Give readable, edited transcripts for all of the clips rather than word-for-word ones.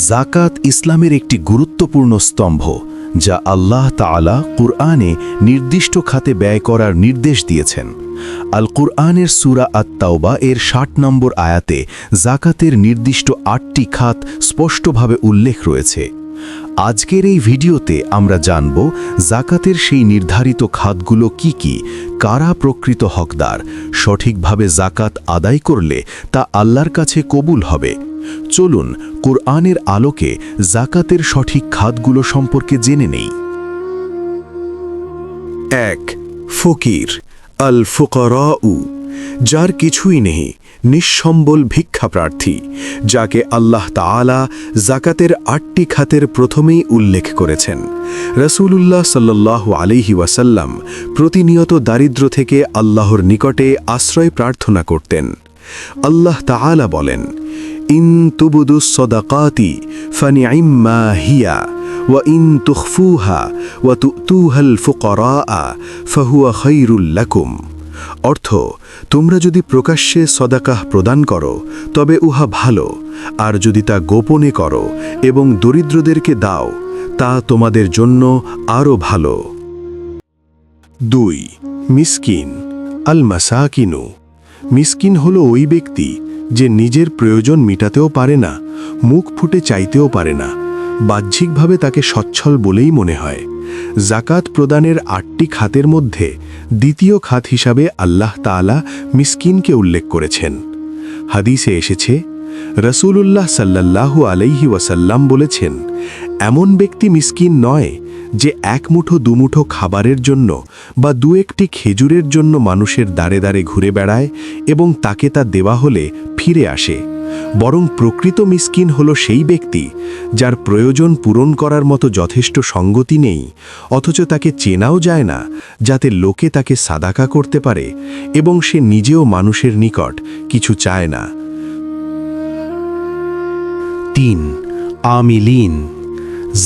জাকাত ইসলামের একটি গুরুত্বপূর্ণ স্তম্ভ, যা আল্লাহ তাআলা কুরআনে নির্দিষ্ট খাতে ব্যয় করার নির্দেশ দিয়েছেন। আল কুরআনের সূরা আত-তাওবা এর ৬০ নম্বর আয়াতে জাকাতের নির্দিষ্ট ৮টি খাত স্পষ্টভাবে উল্লেখ রয়েছে। আজকের এই ভিডিওতে আমরা জানব জাকাতের সেই নির্ধারিত খাতগুলো কি কি, কারা প্রকৃত হকদার, সঠিকভাবে জাকাত আদায় করলে তা আল্লাহর কাছে কবুল হবে। চলুন কুরআনের আলোকে জাকাতের সঠিক খাতগুলো সম্পর্কে জেনে নেই। ১. ফকির আল ফুকারাউ, যার কিছুই নেই, নিঃসম্বল ভিক্ষাপ্রার্থী, যাকে আল্লাহ তাআলা জাকাতের ৮টি খাতের প্রথমেই উল্লেখ করেছেন। রাসূলুল্লাহ সাল্লাল্লাহু আলাইহি ওয়াসাল্লাম প্রতিনিয়ত দারিদ্র্য থেকে আল্লাহর নিকটে আশ্রয় প্রার্থনা করতেন। আল্লাহ তাআলা বলেন, ইন তুবদুস সাদাকাতি ফানি'ম্মা হিয়া ওয়া ইন তুখফুহা ওয়া তু'তুহাল ফুকারাআ ফাহুয়া খায়রুল লাকুম। অর্থ, তোমরা যদি প্রকাশ্যে সদাকাহ প্রদান করো তবে উহা ভালো, আর যদি তা গোপনে করো এবং দরিদ্রদেরকে দাও তা তোমাদের জন্য আরও ভালো। ২. মিসকিন আল মাসাকিনু, মিসকিন হল ওই ব্যক্তি যে নিজের প্রয়োজন মিটাতেও পারে না, মুখ ফুটে চাইতেও পারে না, বাহ্যিকভাবে তাকে সচ্ছল বলেই মনে হয়। জাকাত প্রদানের ৮টি খাতের মধ্যে দ্বিতীয় খাত হিসাবে আল্লাহ তাআলা মিসকিনকে উল্লেখ করেছেন। হাদিসে এসেছে, রাসূলুল্লাহ সাল্লাল্লাহু আলাইহি ওয়াসাল্লাম বলেছেন, এমন ব্যক্তি মিসকিন নয় যে এক মুঠো দুমুঠো খাবারের জন্য বা দু একটি খেজুরের জন্য মানুষের দ্বারে দ্বারে ঘুরে বেড়ায় এবং তাকে তা দেওয়া হলে ফিরে আসে, বরং প্রকৃত মিসকিন হল সেই ব্যক্তি যার প্রয়োজন পূরণ করার মতো যথেষ্ট সঙ্গতি নেই, অথচ তাকে চেনাও যায় না, যাতে লোকে তাকে সাদাকা করতে পারে এবং সে নিজেও মানুষের নিকট কিছু চায় না। ৩. আমিলিন,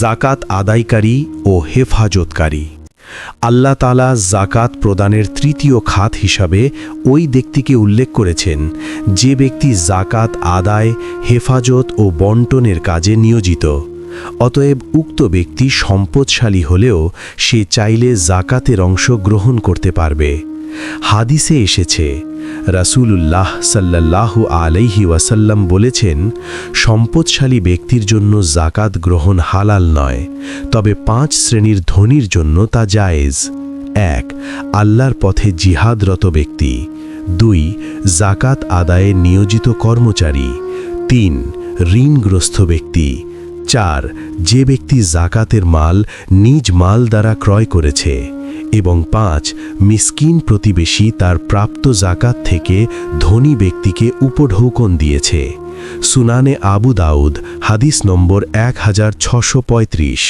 জাকাত আদায়কারী ও হেফাজতকারী। আল্লাহ তাআলা জাকাত প্রদানের তৃতীয় খাত হিসাবে ওই ব্যক্তিকে উল্লেখ করেছেন যে ব্যক্তি জাকাত আদায়, হেফাজত ও বন্টনের কাজে নিয়োজিত। অতএব উক্ত ব্যক্তি সম্পদশালী হলেও সে চাইলে জাকাতের অংশ গ্রহণ করতে পারবে। হাদিসে এসেছে, রাসূলুল্লাহ সাল্লাল্লাহু আলাইহি ওয়াসাল্লাম বলেছেন, সম্পদশালী ব্যক্তির জন্য জাকাত গ্রহণ হালাল নয়, তবে ৫ শ্রেণীর ধনীর জন্য তা জায়েজ। ১. আল্লাহর পথে জিহাদরত ব্যক্তি। ২. জাকাত আদায়ে নিয়োজিত কর্মচারী। ৩. ঋণগ্রস্ত ব্যক্তি। ৪. যে ব্যক্তি জাকাতের মাল নিজ মাল দ্বারা ক্রয় করেছে। এবং ৫. মিসকিন প্রতিবেশী তার প্রাপ্ত জাকাত থেকে ধনী ব্যক্তিকে উপঢৌকন দিয়েছে। সুনানে আবু দাউদ, হাদিস নম্বর ১৬৩৫।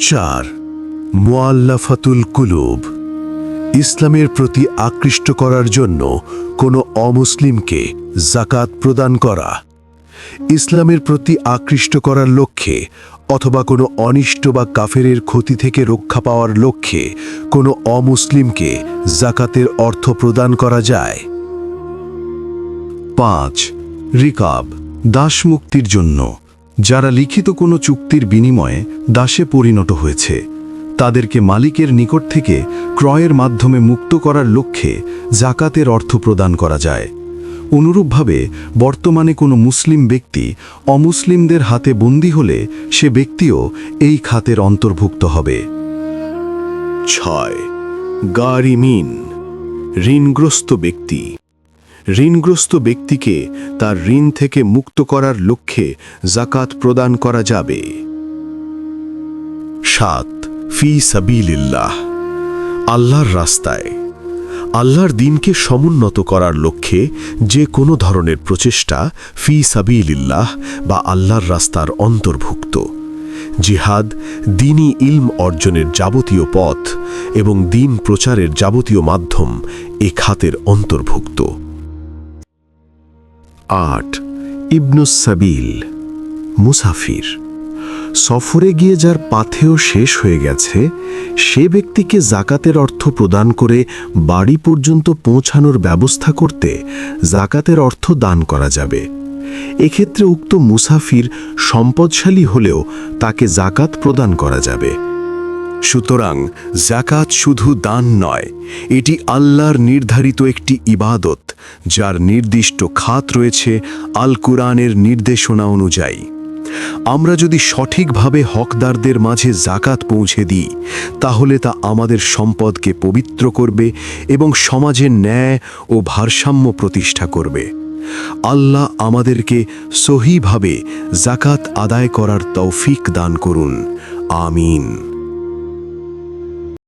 ৪. মুআল্লাফাতুল কুলুব, ইসলামের প্রতি আকৃষ্ট করার জন্য কোনো অমুসলিমকে জাকাত প্রদান করা। ইসলামের প্রতি আকৃষ্ট করার লক্ষ্যে অথবা কোনো অনিষ্ট বা কাফেরের ক্ষতি থেকে রক্ষা পাওয়ার লক্ষ্যে কোনো অমুসলিমকে জাকাতের অর্থ প্রদান করা যায়। ৫. রিকাব, দাস মুক্তির জন্য, যারা লিখিত কোনো চুক্তির বিনিময়ে দাসে পরিণত হয়েছে, তাদেরকে মালিকের নিকট থেকে ক্রয়ের মাধ্যমে মুক্ত করার লক্ষ্যে জাকাতের অর্থ প্রদান করা যায়। অনুরূপভাবে বর্তমানে কোনো মুসলিম ব্যক্তি অমুসলিমদের হাতে বন্দী হলে সে ব্যক্তিও এই খাতের অন্তর্ভুক্ত হবে। ৬. গারিমিন, ঋণগ্রস্ত ব্যক্তি। ঋণগ্রস্ত ব্যক্তিকে তার ঋণ থেকে মুক্ত করার লক্ষ্যে জাকাত প্রদান করা যাবে। ৭. ফি সাবিলিল্লাহ, আল্লাহর রাস্তায়। আল্লাহর দ্বীনকে সমুন্নত করার লক্ষ্যে যে কোনো ধরনের প্রচেষ্টা ফি সাবিলিল্লাহ বা আল্লাহর রাস্তার অন্তর্ভুক্ত। জিহাদ, দ্বীনি ইলম অর্জনের যাবতীয় পথ এবং দ্বীন প্রচারের যাবতীয় মাধ্যম এ খাতের অন্তর্ভুক্ত। ৮. ইবনুস সাবিল, মুসাফির। সফরে গিয়ে যার পাথেয় শেষ হয়ে গেছে, সে ব্যক্তিকে জাকাতের অর্থ প্রদান করে বাড়ি পর্যন্ত পৌঁছানোর ব্যবস্থা করতে জাকাতের অর্থ দান করা যাবে। এক্ষেত্রে উক্ত মুসাফির সম্পদশালী হলেও তাকে জাকাত প্রদান করা যাবে। সুতরাং জাকাত শুধু দান নয়, এটি আল্লাহর নির্ধারিত একটি ইবাদত, যার নির্দিষ্ট খাত রয়েছে আল কুরআনের নির্দেশনা অনুযায়ী। আমরা যদি সঠিকভাবে হকদারদের মাঝে জাকাত পৌঁছে দিই, তাহলে তা আমাদের সম্পদকে পবিত্র করবে এবং সমাজে ন্যায় ও ভারসাম্য প্রতিষ্ঠা করবে। আল্লাহ আমাদেরকে সহিভাবে জাকাত আদায় করার তৌফিক দান করুন। আমিন।